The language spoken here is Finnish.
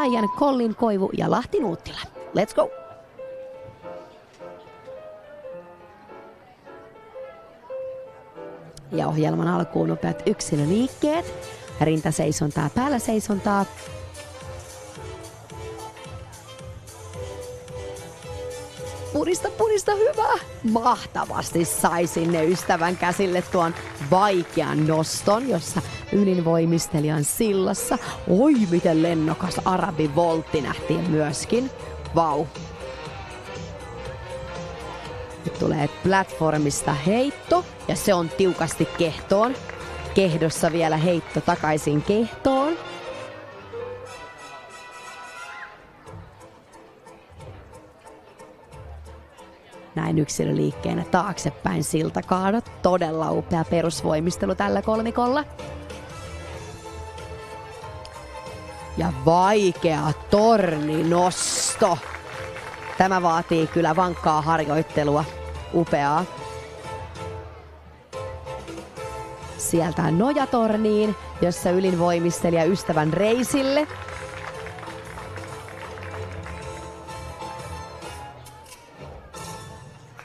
Ajan Collin Koivu ja Lahti Nuuttila. Let's go! Ja ohjelman alkuun nopeat yksilöliikkeet. Rintaseisontaa, päällä seisontaa. Purista, hyvä! Mahtavasti sai sinne ystävän käsille tuon vaikean noston, jossa ylinvoimistelijan sillassa. Oi, miten lennokas arabivoltti nähtiin myöskin. Vau! Nyt tulee platformista heitto ja se on tiukasti kehtoon. Kehdossa vielä heitto takaisin kehtoon. Näin yksilöliikkeenä taaksepäin siltakaadot. Todella upea perusvoimistelu tällä kolmikolla. Ja vaikea torninosto. Tämä vaatii kyllä vankkaa harjoittelua. Upeaa. Sieltä nojatorniin, jossa ylinvoimistelija ystävän reisille.